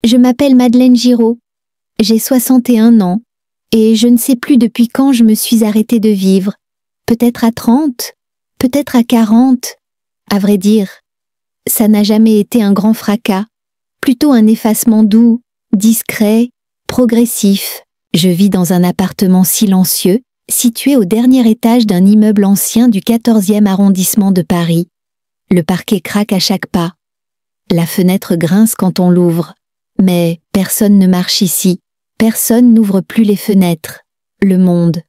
Je m'appelle Madeleine Giraud. J'ai 61 ans et je ne sais plus depuis quand je me suis arrêtée de vivre. Peut-être à 30, peut-être à 40. À vrai dire, ça n'a jamais été un grand fracas, plutôt un effacement doux, discret, progressif. Je vis dans un appartement silencieux, situé au dernier étage d'un immeuble ancien du 14e arrondissement de Paris. Le parquet craque à chaque pas. La fenêtre grince quand on l'ouvre. Mais personne ne marche ici. Personne n'ouvre plus les fenêtres. Le monde.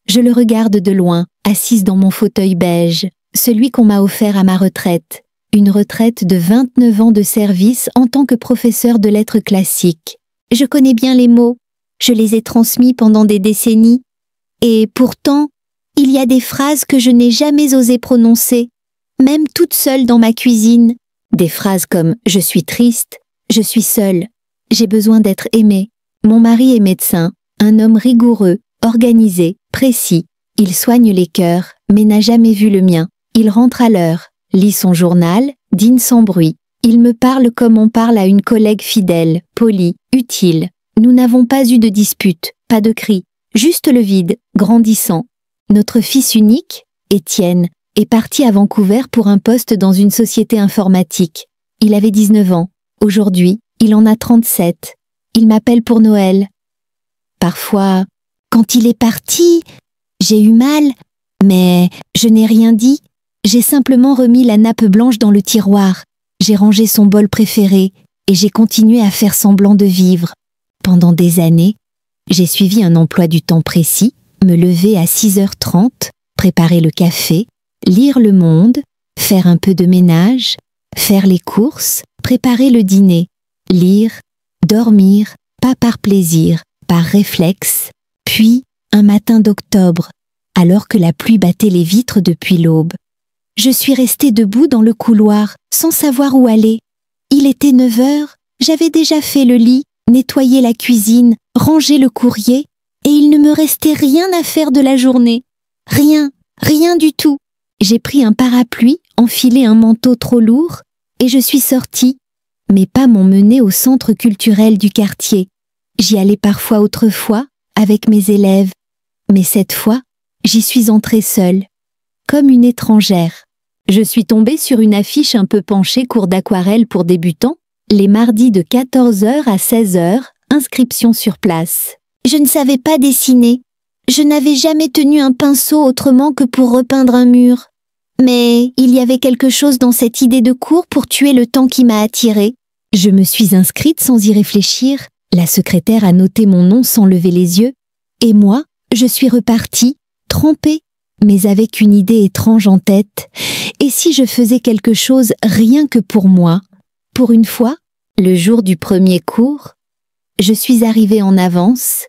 Je le regarde de loin, assise dans mon fauteuil beige, celui qu'on m'a offert à ma retraite. Une retraite de 29 ans de service en tant que professeur de lettres classiques. Je connais bien les mots. Je les ai transmis pendant des décennies. Et pourtant, il y a des phrases que je n'ai jamais osé prononcer, même toute seule dans ma cuisine. Des phrases comme « je suis triste »,« je suis seule »,« j'ai besoin d'être aimée ». Mon mari est médecin, un homme rigoureux, organisé, précis. Il soigne les cœurs, mais n'a jamais vu le mien. Il rentre à l'heure, lit son journal, dîne sans bruit. Il me parle comme on parle à une collègue fidèle, polie, utile. Nous n'avons pas eu de dispute, pas de cris, juste le vide, grandissant. Notre fils unique, Étienne, est parti à Vancouver pour un poste dans une société informatique. Il avait 19 ans. Aujourd'hui, il en a 37. Il m'appelle pour Noël. Parfois, quand il est parti, j'ai eu mal, mais je n'ai rien dit. J'ai simplement remis la nappe blanche dans le tiroir. J'ai rangé son bol préféré et j'ai continué à faire semblant de vivre. Pendant des années, j'ai suivi un emploi du temps précis, me lever à 6h30, préparer le café, lire Le Monde, faire un peu de ménage, faire les courses, préparer le dîner, lire, dormir, pas par plaisir, par réflexe, puis, un matin d'octobre, alors que la pluie battait les vitres depuis l'aube. Je suis restée debout dans le couloir, sans savoir où aller. Il était 9h, j'avais déjà fait le lit, nettoyé la cuisine, rangé le courrier, et il ne me restait rien à faire de la journée. Rien, rien du tout. J'ai pris un parapluie, enfilé un manteau trop lourd, et je suis sortie. Mes pas m'ont menée au centre culturel du quartier. J'y allais parfois autrefois, avec mes élèves. Mais cette fois, j'y suis entrée seule, comme une étrangère. Je suis tombée sur une affiche un peu penchée cours d'aquarelle pour débutants, les mardis de 14h à 16h, inscription sur place. Je ne savais pas dessiner. Je n'avais jamais tenu un pinceau autrement que pour repeindre un mur. Mais il y avait quelque chose dans cette idée de cours pour tuer le temps qui m'a attirée. Je me suis inscrite sans y réfléchir. La secrétaire a noté mon nom sans lever les yeux. Et moi, je suis repartie, trempée, mais avec une idée étrange en tête. Et si je faisais quelque chose rien que pour moi? Pour une fois, le jour du premier cours, je suis arrivée en avance.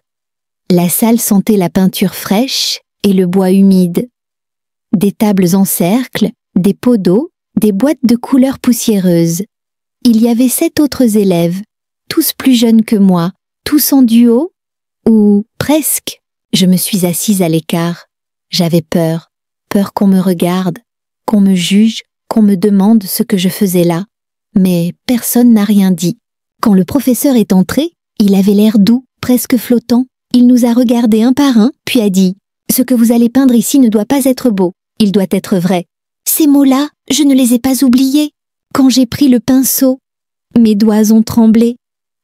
La salle sentait la peinture fraîche et le bois humide. Des tables en cercle, des pots d'eau, des boîtes de couleurs poussiéreuses. Il y avait 7 autres élèves, tous plus jeunes que moi, tous en duo, ou presque. Je me suis assise à l'écart. J'avais peur, peur qu'on me regarde, qu'on me juge, qu'on me demande ce que je faisais là. Mais personne n'a rien dit. Quand le professeur est entré, il avait l'air doux, presque flottant. Il nous a regardés un par un, puis a dit « Ce que vous allez peindre ici ne doit pas être beau, il doit être vrai. » Ces mots-là, je ne les ai pas oubliés. Quand j'ai pris le pinceau, mes doigts ont tremblé.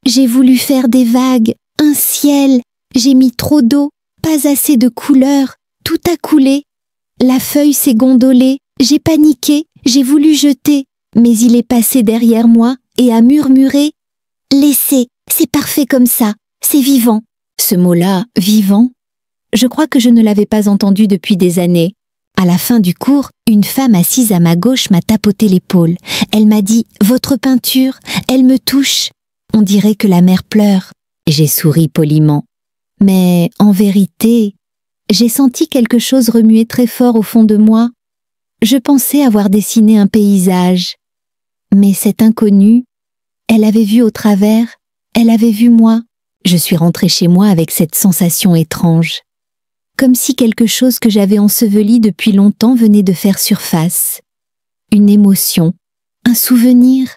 J'ai voulu faire des vagues, un ciel. J'ai mis trop d'eau, pas assez de couleurs. Tout a coulé. La feuille s'est gondolée. J'ai paniqué, j'ai voulu jeter. Mais il est passé derrière moi et a murmuré « Laissez, c'est parfait comme ça, c'est vivant. » Ce mot-là, vivant, je crois que je ne l'avais pas entendu depuis des années. À la fin du cours, une femme assise à ma gauche m'a tapoté l'épaule. Elle m'a dit « Votre peinture, elle me touche. » On dirait que la mer pleure. J'ai souri poliment. Mais en vérité, j'ai senti quelque chose remuer très fort au fond de moi. Je pensais avoir dessiné un paysage. Mais cette inconnue, elle avait vu au travers, elle avait vu moi. Je suis rentrée chez moi avec cette sensation étrange. Comme si quelque chose que j'avais enseveli depuis longtemps venait de faire surface. Une émotion, un souvenir,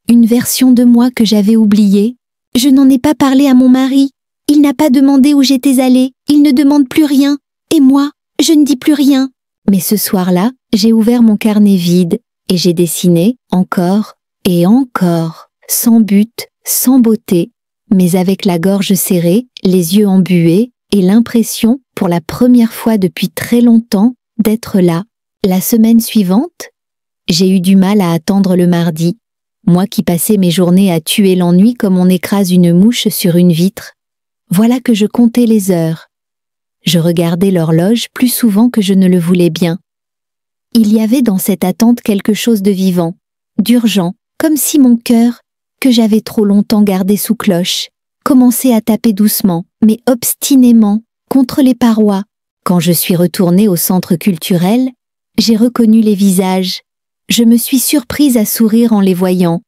une version de moi que j'avais oubliée, Je n'en ai pas parlé à mon mari. Il n'a pas demandé où j'étais allée. Il ne demande plus rien. Et moi, je ne dis plus rien. Mais ce soir-là, j'ai ouvert mon carnet vide et j'ai dessiné encore et encore, sans but, sans beauté, mais avec la gorge serrée, les yeux embués et l'impression, pour la première fois depuis très longtemps, d'être là. La semaine suivante, j'ai eu du mal à attendre le mardi, moi qui passais mes journées à tuer l'ennui comme on écrase une mouche sur une vitre. Voilà que je comptais les heures. Je regardais l'horloge plus souvent que je ne le voulais bien. Il y avait dans cette attente quelque chose de vivant, d'urgent, comme si mon cœur, que j'avais trop longtemps gardé sous cloche, commençait à taper doucement, mais obstinément, contre les parois. Quand je suis retournée au centre culturel, j'ai reconnu les visages. Je me suis surprise à sourire en les voyant,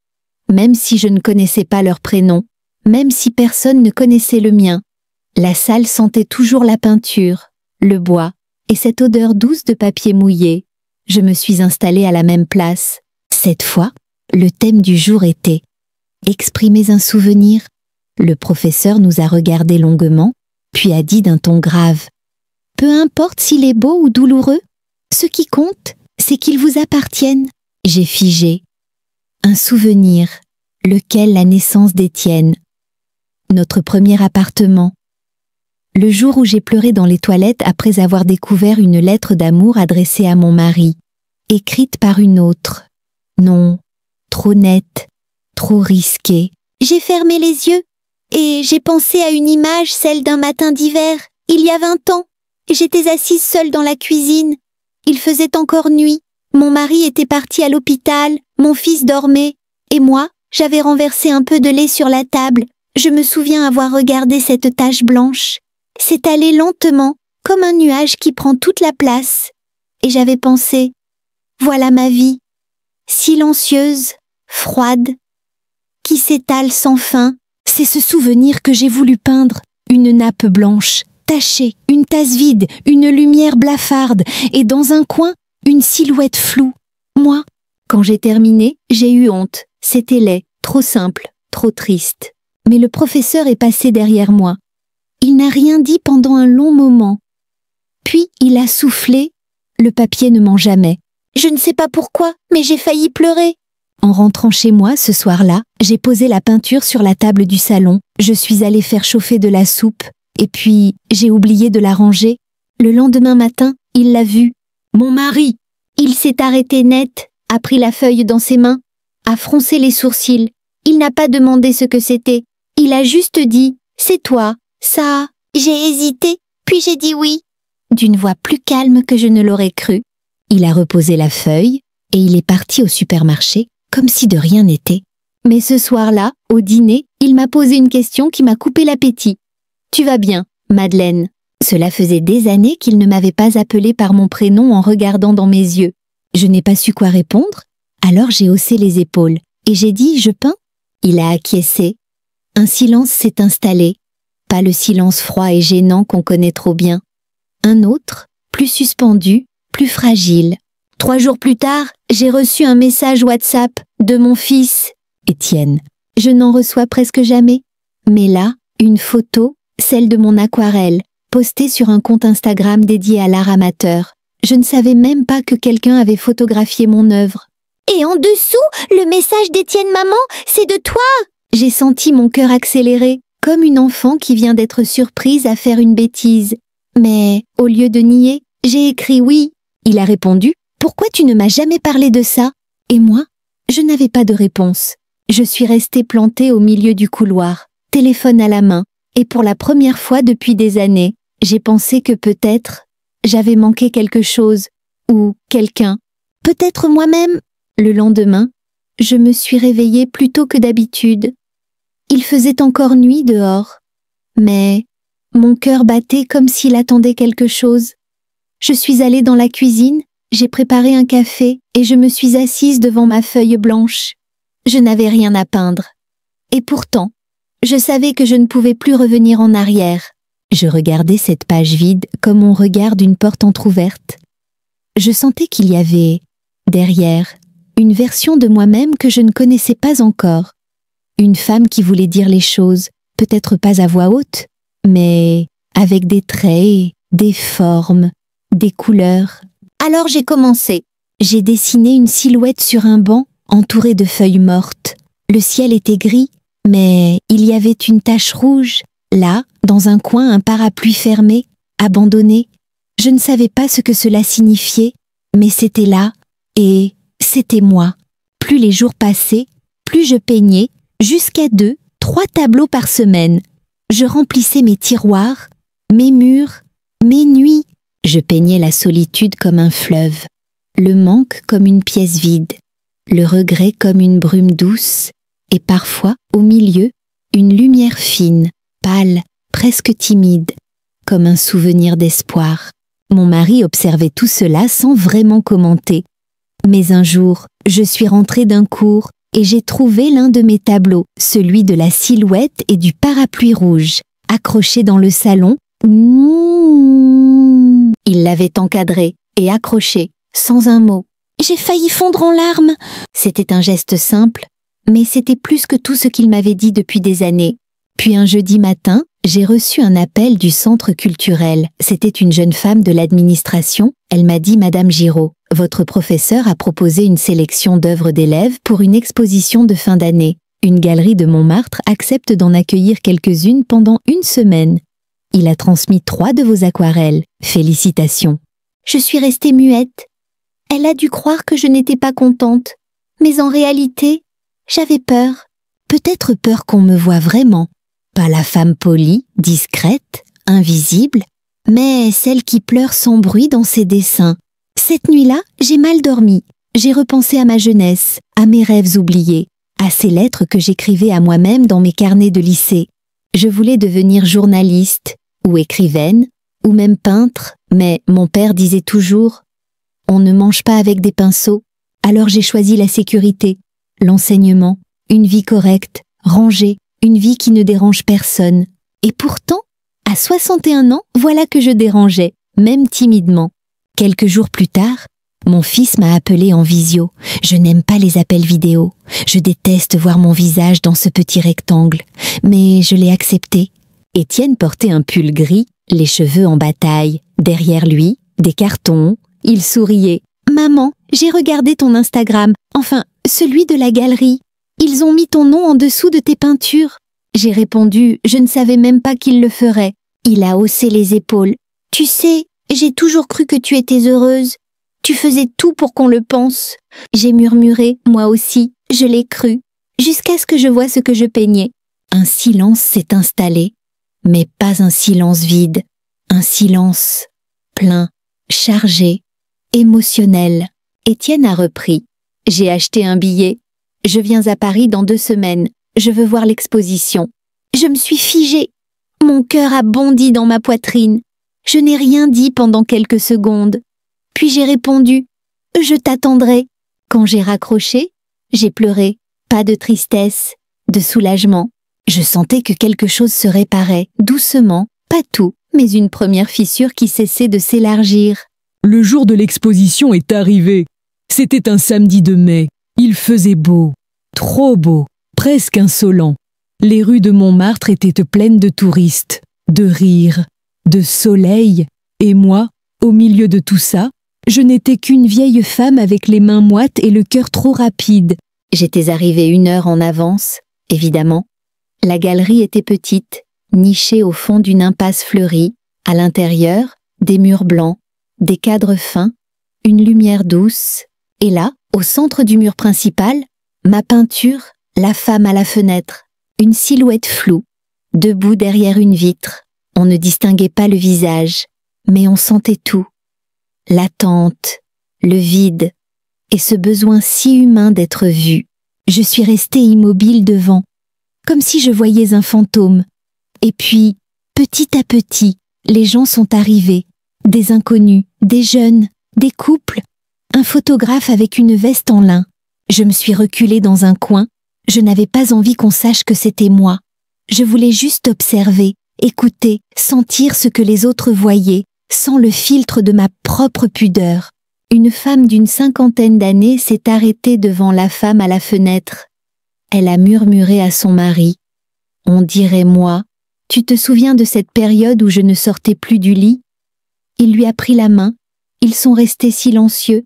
même si je ne connaissais pas leur prénom, même si personne ne connaissait le mien. La salle sentait toujours la peinture, le bois et cette odeur douce de papier mouillé. Je me suis installée à la même place. Cette fois, le thème du jour était « Exprimez un souvenir ». Le professeur nous a regardés longuement, puis a dit d'un ton grave « Peu importe s'il est beau ou douloureux, ce qui compte, c'est qu'il vous appartienne. » J'ai figé. Un souvenir, lequel la naissance d'Étienne. Notre premier appartement. Le jour où j'ai pleuré dans les toilettes après avoir découvert une lettre d'amour adressée à mon mari, écrite par une autre. Non, trop nette, trop risquée. J'ai fermé les yeux et j'ai pensé à une image, celle d'un matin d'hiver, il y a 20 ans. J'étais assise seule dans la cuisine. Il faisait encore nuit. Mon mari était parti à l'hôpital, mon fils dormait, et moi, j'avais renversé un peu de lait sur la table. Je me souviens avoir regardé cette tache blanche. S'étaler lentement, comme un nuage qui prend toute la place. Et j'avais pensé, voilà ma vie, silencieuse, froide, qui s'étale sans fin. C'est ce souvenir que j'ai voulu peindre, une nappe blanche, tachée, une tasse vide, une lumière blafarde, et dans un coin, une silhouette floue. Moi, quand j'ai terminé, j'ai eu honte. C'était laid, trop simple, trop triste. Mais le professeur est passé derrière moi. Il n'a rien dit pendant un long moment. Puis il a soufflé. Le papier ne ment jamais. Je ne sais pas pourquoi, mais j'ai failli pleurer. En rentrant chez moi ce soir-là, j'ai posé la peinture sur la table du salon. Je suis allée faire chauffer de la soupe. Et puis, j'ai oublié de la ranger. Le lendemain matin, il l'a vue. Mon mari! Il s'est arrêté net, a pris la feuille dans ses mains, a froncé les sourcils. Il n'a pas demandé ce que c'était. Il a juste dit « C'est toi, ça ». J'ai hésité, puis j'ai dit oui. D'une voix plus calme que je ne l'aurais cru. Il a reposé la feuille et il est parti au supermarché comme si de rien n'était. Mais ce soir-là, au dîner, il m'a posé une question qui m'a coupé l'appétit. « Tu vas bien, Madeleine ?» Cela faisait des années qu'il ne m'avait pas appelé par mon prénom en regardant dans mes yeux. Je n'ai pas su quoi répondre, alors j'ai haussé les épaules et j'ai dit « Je peins ?» Il a acquiescé. Un silence s'est installé, pas le silence froid et gênant qu'on connaît trop bien. Un autre, plus suspendu, plus fragile. 3 jours plus tard, j'ai reçu un message WhatsApp de mon fils, Étienne. Je n'en reçois presque jamais. Mais là, une photo, celle de mon aquarelle, postée sur un compte Instagram dédié à l'art amateur. Je ne savais même pas que quelqu'un avait photographié mon œuvre. Et en dessous, le message d'Étienne maman, c'est de toi! J'ai senti mon cœur accélérer, comme une enfant qui vient d'être surprise à faire une bêtise. Mais, au lieu de nier, j'ai écrit oui. Il a répondu « Pourquoi tu ne m'as jamais parlé de ça ?» Et moi, je n'avais pas de réponse. Je suis restée plantée au milieu du couloir, téléphone à la main, et pour la première fois depuis des années, j'ai pensé que peut-être j'avais manqué quelque chose, ou quelqu'un, peut-être moi-même. Le lendemain, je me suis réveillée plus tôt que d'habitude. Il faisait encore nuit dehors, mais mon cœur battait comme s'il attendait quelque chose. Je suis allée dans la cuisine, j'ai préparé un café et je me suis assise devant ma feuille blanche. Je n'avais rien à peindre. Et pourtant, je savais que je ne pouvais plus revenir en arrière. Je regardais cette page vide comme on regarde une porte entr'ouverte. Je sentais qu'il y avait, derrière, une version de moi-même que je ne connaissais pas encore. Une femme qui voulait dire les choses, peut-être pas à voix haute, mais avec des traits, des formes, des couleurs. Alors j'ai commencé. J'ai dessiné une silhouette sur un banc entourée de feuilles mortes. Le ciel était gris, mais il y avait une tache rouge. Là, dans un coin, un parapluie fermé, abandonné. Je ne savais pas ce que cela signifiait, mais c'était là, et c'était moi. Plus les jours passaient, plus je peignais, jusqu'à 2, 3 tableaux par semaine. Je remplissais mes tiroirs, mes murs, mes nuits. Je peignais la solitude comme un fleuve, le manque comme une pièce vide, le regret comme une brume douce, et parfois, au milieu, une lumière fine, pâle, presque timide, comme un souvenir d'espoir. Mon mari observait tout cela sans vraiment commenter. Mais un jour, je suis rentrée d'un cours et j'ai trouvé l'un de mes tableaux, celui de la silhouette et du parapluie rouge, accroché dans le salon. Il l'avait encadré et accroché, sans un mot. J'ai failli fondre en larmes. C'était un geste simple, mais c'était plus que tout ce qu'il m'avait dit depuis des années. Puis un jeudi matin, j'ai reçu un appel du centre culturel. C'était une jeune femme de l'administration. Elle m'a dit « Madame Giraud, votre professeur a proposé une sélection d'œuvres d'élèves pour une exposition de fin d'année. Une galerie de Montmartre accepte d'en accueillir quelques-unes pendant 1 semaine. Il a transmis 3 de vos aquarelles. Félicitations. » Je suis restée muette. Elle a dû croire que je n'étais pas contente. Mais en réalité, j'avais peur. Peut-être peur qu'on me voie vraiment. Pas la femme polie, discrète, invisible, mais celle qui pleure sans bruit dans ses dessins. Cette nuit-là, j'ai mal dormi. J'ai repensé à ma jeunesse, à mes rêves oubliés, à ces lettres que j'écrivais à moi-même dans mes carnets de lycée. Je voulais devenir journaliste, ou écrivaine, ou même peintre, mais mon père disait toujours « On ne mange pas avec des pinceaux ». Alors j'ai choisi la sécurité, l'enseignement, une vie correcte, rangée, une vie qui ne dérange personne. Et pourtant, à 61 ans, voilà que je dérangeais, même timidement. Quelques jours plus tard, mon fils m'a appelé en visio. Je n'aime pas les appels vidéo. Je déteste voir mon visage dans ce petit rectangle. Mais je l'ai accepté. Étienne portait un pull gris, les cheveux en bataille. Derrière lui, des cartons. Il souriait. « Maman, j'ai regardé ton Instagram, enfin, celui de la galerie. Ils ont mis ton nom en dessous de tes peintures. » J'ai répondu, je ne savais même pas qu'il le ferait. Il a haussé les épaules. « Tu sais, j'ai toujours cru que tu étais heureuse. Tu faisais tout pour qu'on le pense. » J'ai murmuré, moi aussi, je l'ai cru, jusqu'à ce que je voie ce que je peignais. Un silence s'est installé, mais pas un silence vide. Un silence plein, chargé, émotionnel. Étienne a repris. J'ai acheté un billet. Je viens à Paris dans 2 semaines. Je veux voir l'exposition. Je me suis figée. Mon cœur a bondi dans ma poitrine. Je n'ai rien dit pendant quelques secondes. Puis j'ai répondu « Je t'attendrai ». Quand j'ai raccroché, j'ai pleuré. Pas de tristesse, de soulagement. Je sentais que quelque chose se réparait, doucement, pas tout, mais une première fissure qui cessait de s'élargir. Le jour de l'exposition est arrivé. C'était un samedi de mai. Il faisait beau, trop beau, presque insolent. Les rues de Montmartre étaient pleines de touristes, de rires, de soleil, et moi, au milieu de tout ça, je n'étais qu'une vieille femme avec les mains moites et le cœur trop rapide. J'étais arrivée 1 heure en avance, évidemment. La galerie était petite, nichée au fond d'une impasse fleurie. À l'intérieur, des murs blancs, des cadres fins, une lumière douce. Et là, au centre du mur principal, ma peinture, la femme à la fenêtre, une silhouette floue, debout derrière une vitre. On ne distinguait pas le visage, mais on sentait tout. L'attente, le vide, et ce besoin si humain d'être vu. Je suis restée immobile devant, comme si je voyais un fantôme. Et puis, petit à petit, les gens sont arrivés, des inconnus, des jeunes, des couples, un photographe avec une veste en lin. Je me suis reculée dans un coin, je n'avais pas envie qu'on sache que c'était moi. Je voulais juste observer, écouter, sentir ce que les autres voyaient, sans le filtre de ma propre pudeur. Une femme d'une 50aine d'années s'est arrêtée devant la femme à la fenêtre. Elle a murmuré à son mari. On dirait moi. Tu te souviens de cette période où je ne sortais plus du lit? Il lui a pris la main. Ils sont restés silencieux.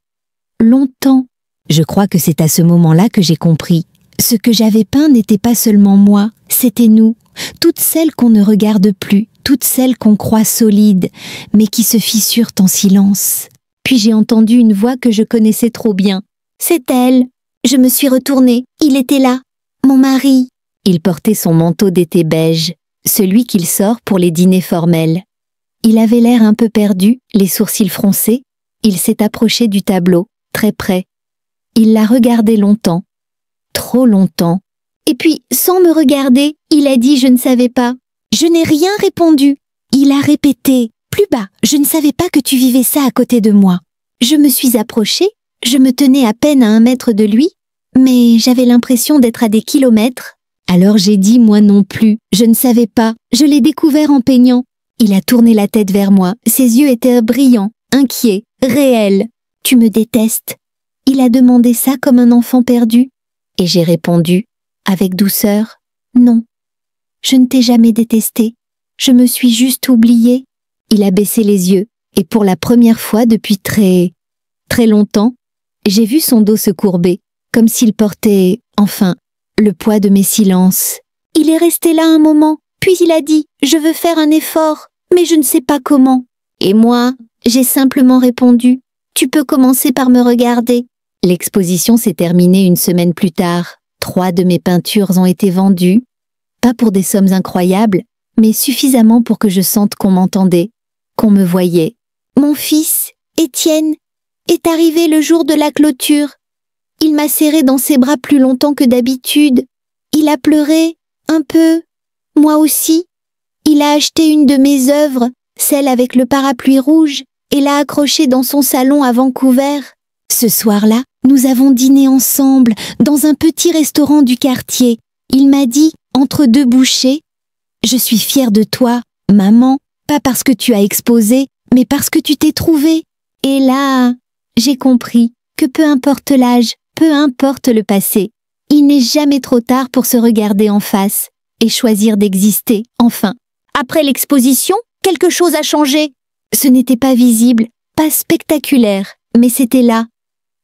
Longtemps. Je crois que c'est à ce moment-là que j'ai compris. Ce que j'avais peint n'était pas seulement moi, c'était nous, toutes celles qu'on ne regarde plus, toutes celles qu'on croit solides, mais qui se fissurent en silence. Puis j'ai entendu une voix que je connaissais trop bien. C'est elle. Je me suis retournée. Il était là. Mon mari. Il portait son manteau d'été beige, celui qu'il sort pour les dîners formels. Il avait l'air un peu perdu, les sourcils froncés. Il s'est approché du tableau, très près. Il l'a regardé longtemps. Trop longtemps. Et puis, sans me regarder, il a dit « je ne savais pas ». Je n'ai rien répondu. Il a répété « plus bas, je ne savais pas que tu vivais ça à côté de moi ». Je me suis approchée, je me tenais à peine à 1 mètre de lui, mais j'avais l'impression d'être à des kilomètres. Alors j'ai dit « moi non plus, je ne savais pas, je l'ai découvert en peignant ». Il a tourné la tête vers moi, ses yeux étaient brillants, inquiets, réels. « Tu me détestes ?» Il a demandé ça comme un enfant perdu. Et j'ai répondu, avec douceur, « Non, je ne t'ai jamais détesté, je me suis juste oubliée. » Il a baissé les yeux, et pour la première fois depuis très longtemps, j'ai vu son dos se courber, comme s'il portait, enfin, le poids de mes silences. Il est resté là un moment, puis il a dit « Je veux faire un effort, mais je ne sais pas comment. » Et moi, j'ai simplement répondu « Tu peux commencer par me regarder. » L'exposition s'est terminée 1 semaine plus tard. 3 de mes peintures ont été vendues, pas pour des sommes incroyables, mais suffisamment pour que je sente qu'on m'entendait, qu'on me voyait. Mon fils, Étienne, est arrivé le jour de la clôture. Il m'a serré dans ses bras plus longtemps que d'habitude. Il a pleuré, un peu, moi aussi. Il a acheté une de mes œuvres, celle avec le parapluie rouge, et l'a accrochée dans son salon à Vancouver. Ce soir-là, nous avons dîné ensemble dans un petit restaurant du quartier. Il m'a dit, entre 2 bouchées, « Je suis fière de toi, maman, pas parce que tu as exposé, mais parce que tu t'es trouvée. » Et là, j'ai compris que peu importe l'âge, peu importe le passé, il n'est jamais trop tard pour se regarder en face et choisir d'exister, enfin. Après l'exposition, quelque chose a changé. Ce n'était pas visible, pas spectaculaire, mais c'était là.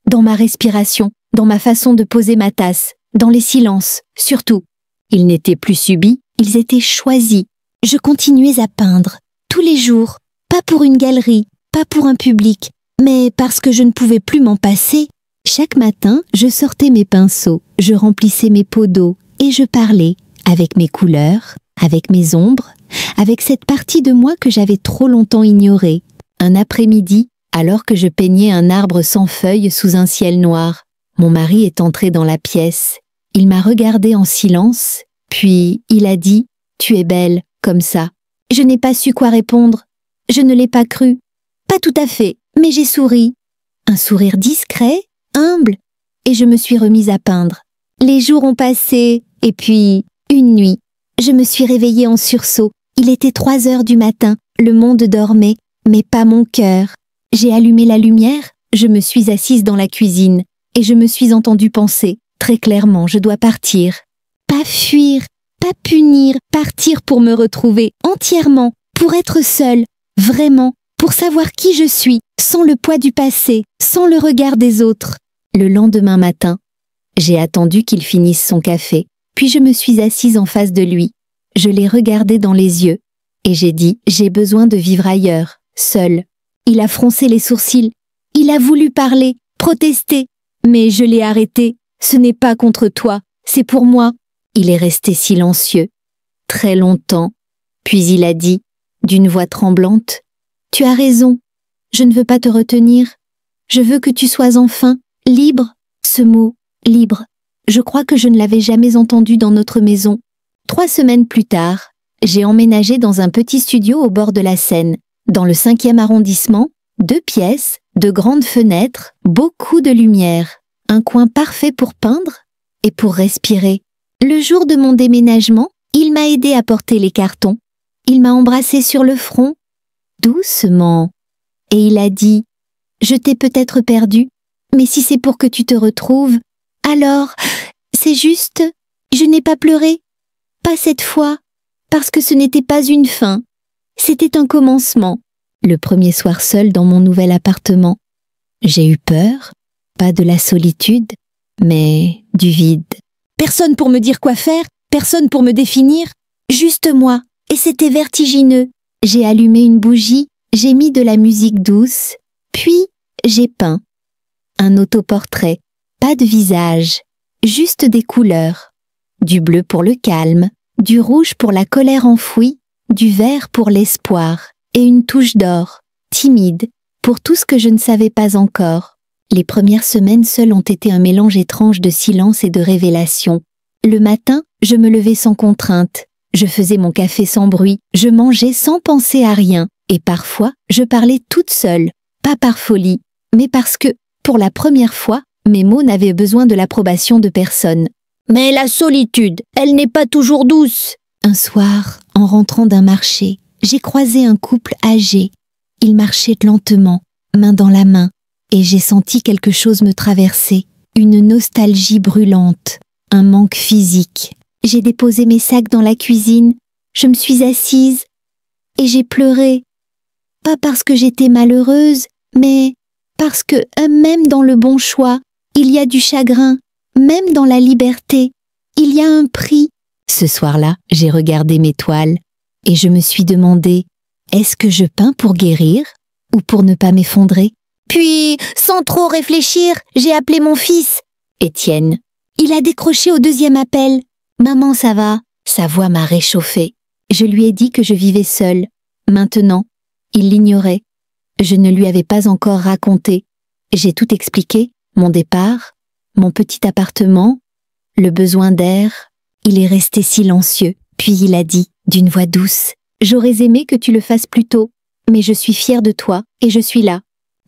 Dans ma respiration, dans ma façon de poser ma tasse, dans les silences, surtout. Ils n'étaient plus subis, ils étaient choisis. Je continuais à peindre, tous les jours, pas pour une galerie, pas pour un public, mais parce que je ne pouvais plus m'en passer. Chaque matin, je sortais mes pinceaux, je remplissais mes pots d'eau et je parlais, avec mes couleurs, avec mes ombres, avec cette partie de moi que j'avais trop longtemps ignorée. Un après-midi, alors que je peignais un arbre sans feuilles sous un ciel noir, mon mari est entré dans la pièce. Il m'a regardée en silence, puis il a dit « Tu es belle, comme ça ». Je n'ai pas su quoi répondre. Je ne l'ai pas cru. Pas tout à fait, mais j'ai souri. Un sourire discret, humble, et je me suis remise à peindre. Les jours ont passé, et puis, une nuit, je me suis réveillée en sursaut. Il était 3 heures du matin, le monde dormait, mais pas mon cœur. J'ai allumé la lumière, je me suis assise dans la cuisine, et je me suis entendue penser, très clairement, je dois partir. Pas fuir, pas punir, partir pour me retrouver, entièrement, pour être seule, vraiment, pour savoir qui je suis, sans le poids du passé, sans le regard des autres. Le lendemain matin, j'ai attendu qu'il finisse son café, puis je me suis assise en face de lui. Je l'ai regardé dans les yeux, et j'ai dit « J'ai besoin de vivre ailleurs, seule ». Il a froncé les sourcils, il a voulu parler, protester, mais je l'ai arrêté. Ce n'est pas contre toi, c'est pour moi. Il est resté silencieux, très longtemps, puis il a dit, d'une voix tremblante, « Tu as raison, je ne veux pas te retenir. Je veux que tu sois enfin libre. » Ce mot, libre, je crois que je ne l'avais jamais entendu dans notre maison. 3 semaines plus tard, j'ai emménagé dans un petit studio au bord de la Seine. Dans le 5e arrondissement, 2 pièces, de grandes fenêtres, beaucoup de lumière, un coin parfait pour peindre et pour respirer. Le jour de mon déménagement, il m'a aidé à porter les cartons. Il m'a embrassé sur le front, doucement, et il a dit « Je t'ai peut-être perdu, mais si c'est pour que tu te retrouves, alors c'est juste Je n'ai pas pleuré. Pas cette fois, parce que ce n'était pas une fin. C'était un commencement. Le premier soir seul dans mon nouvel appartement. J'ai eu peur, pas de la solitude, mais du vide. Personne pour me dire quoi faire, personne pour me définir, juste moi, et c'était vertigineux. J'ai allumé une bougie, j'ai mis de la musique douce, puis j'ai peint. Un autoportrait, pas de visage, juste des couleurs. Du bleu pour le calme, du rouge pour la colère enfouie, du vert pour l'espoir, et une touche d'or, timide, pour tout ce que je ne savais pas encore. Les premières semaines seules ont été un mélange étrange de silence et de révélation. Le matin, je me levais sans contrainte, je faisais mon café sans bruit, je mangeais sans penser à rien, et parfois, je parlais toute seule, pas par folie, mais parce que, pour la première fois, mes mots n'avaient besoin de l'approbation de personne. Mais la solitude, elle n'est pas toujours douce. Un soir, en rentrant d'un marché, j'ai croisé un couple âgé. Ils marchaient lentement, main dans la main, et j'ai senti quelque chose me traverser, une nostalgie brûlante, un manque physique. J'ai déposé mes sacs dans la cuisine, je me suis assise, et j'ai pleuré. Pas parce que j'étais malheureuse, mais parce que, même dans le bon choix, il y a du chagrin, même dans la liberté, il y a un prix. Ce soir-là, j'ai regardé mes toiles, et je me suis demandé, est-ce que je peins pour guérir ou pour ne pas m'effondrer? Puis, sans trop réfléchir, j'ai appelé mon fils, Étienne. Il a décroché au deuxième appel. « Maman, ça va ?» Sa voix m'a réchauffée. Je lui ai dit que je vivais seule. Maintenant, il l'ignorait. Je ne lui avais pas encore raconté. J'ai tout expliqué, mon départ, mon petit appartement, le besoin d'air. Il est resté silencieux, puis il a dit, d'une voix douce, « J'aurais aimé que tu le fasses plus tôt, mais je suis fière de toi et je suis là. »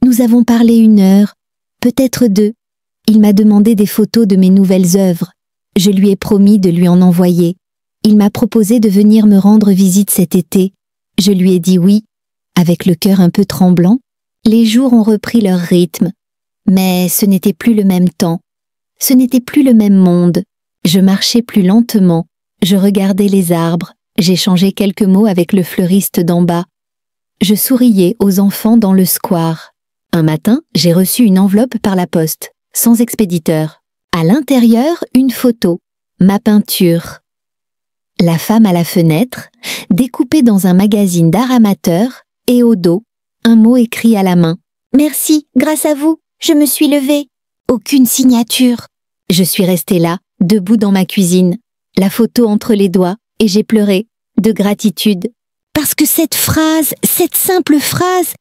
Nous avons parlé 1 heure, peut-être 2. Il m'a demandé des photos de mes nouvelles œuvres. Je lui ai promis de lui en envoyer. Il m'a proposé de venir me rendre visite cet été. Je lui ai dit oui, avec le cœur un peu tremblant. Les jours ont repris leur rythme. Mais ce n'était plus le même temps. Ce n'était plus le même monde. Je marchais plus lentement. Je regardais les arbres. J'échangeais quelques mots avec le fleuriste d'en bas. Je souriais aux enfants dans le square. Un matin, j'ai reçu une enveloppe par la poste, sans expéditeur. À l'intérieur, une photo, ma peinture. La femme à la fenêtre, découpée dans un magazine d'art amateur, et au dos, un mot écrit à la main. « Merci, grâce à vous, je me suis levée. » Aucune signature. Je suis restée là, debout dans ma cuisine, la photo entre les doigts, et j'ai pleuré, de gratitude. Parce que cette phrase, cette simple phrase,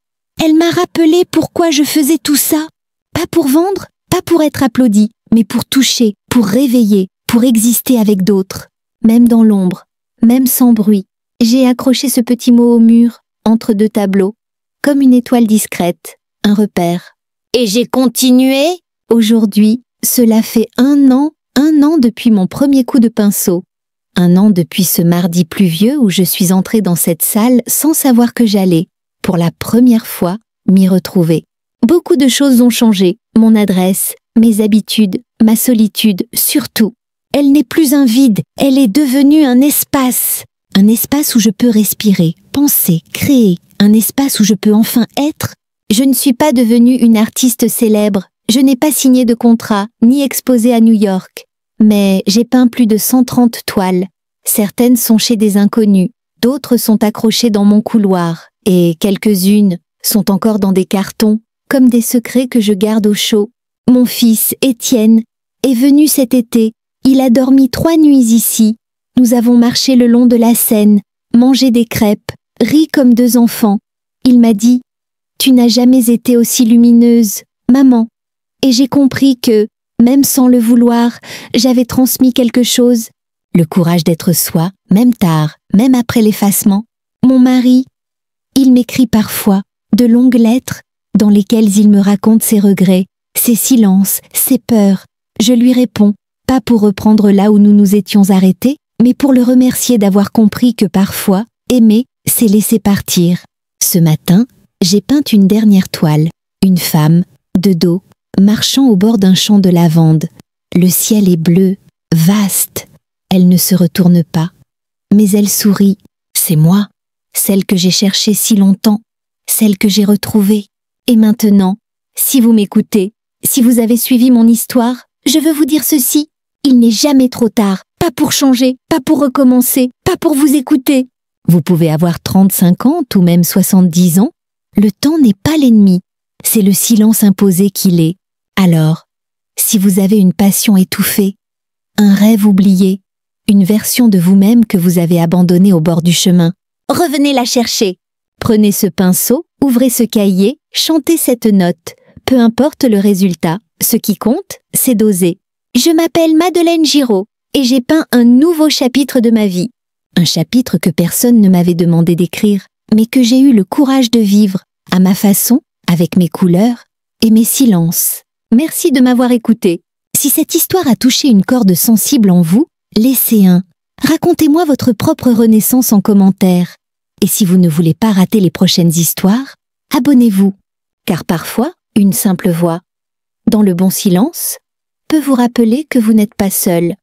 elle m'a rappelé pourquoi je faisais tout ça. Pas pour vendre, pas pour être applaudi, mais pour toucher, pour réveiller, pour exister avec d'autres. Même dans l'ombre, même sans bruit. J'ai accroché ce petit mot au mur, entre 2 tableaux, comme une étoile discrète, un repère. Et j'ai continué. Aujourd'hui, cela fait 1 an depuis mon premier coup de pinceau. 1 an depuis ce mardi pluvieux où je suis entrée dans cette salle sans savoir que j'allais, pour la première fois, m'y retrouver. Beaucoup de choses ont changé, mon adresse, mes habitudes, ma solitude, surtout. Elle n'est plus un vide, elle est devenue un espace. Un espace où je peux respirer, penser, créer, un espace où je peux enfin être. Je ne suis pas devenue une artiste célèbre, je n'ai pas signé de contrat, ni exposé à New York. Mais j'ai peint plus de 130 toiles. Certaines sont chez des inconnus, d'autres sont accrochées dans mon couloir, et quelques-unes sont encore dans des cartons, comme des secrets que je garde au chaud. Mon fils, Étienne, est venu cet été. Il a dormi 3 nuits ici. Nous avons marché le long de la Seine, mangé des crêpes, ri comme 2 enfants. Il m'a dit « Tu n'as jamais été aussi lumineuse, maman. » Et j'ai compris que, même sans le vouloir, j'avais transmis quelque chose. Le courage d'être soi, même tard, même après l'effacement. Mon mari, il m'écrit parfois de longues lettres dans lesquelles il me raconte ses regrets, ses silences, ses peurs. Je lui réponds, pas pour reprendre là où nous nous étions arrêtés, mais pour le remercier d'avoir compris que parfois, aimer, c'est laisser partir. Ce matin, j'ai peint une dernière toile, une femme, de dos, marchant au bord d'un champ de lavande. Le ciel est bleu, vaste. Elle ne se retourne pas, mais elle sourit. C'est moi, celle que j'ai cherchée si longtemps, celle que j'ai retrouvée. Et maintenant, si vous m'écoutez, si vous avez suivi mon histoire, je veux vous dire ceci. Il n'est jamais trop tard, pas pour changer, pas pour recommencer, pas pour vous écouter. Vous pouvez avoir 30, 50 ou même 70 ans. Le temps n'est pas l'ennemi, c'est le silence imposé qui l'est. Alors, si vous avez une passion étouffée, un rêve oublié, une version de vous-même que vous avez abandonnée au bord du chemin, revenez la chercher. Prenez ce pinceau, ouvrez ce cahier, chantez cette note. Peu importe le résultat, ce qui compte, c'est d'oser. Je m'appelle Madeleine Giraud et j'ai peint un nouveau chapitre de ma vie. Un chapitre que personne ne m'avait demandé d'écrire, mais que j'ai eu le courage de vivre, à ma façon, avec mes couleurs et mes silences. Merci de m'avoir écouté. Si cette histoire a touché une corde sensible en vous, laissez un. Racontez-moi votre propre renaissance en commentaire. Et si vous ne voulez pas rater les prochaines histoires, abonnez-vous. Car parfois, une simple voix, dans le bon silence, peut vous rappeler que vous n'êtes pas seul.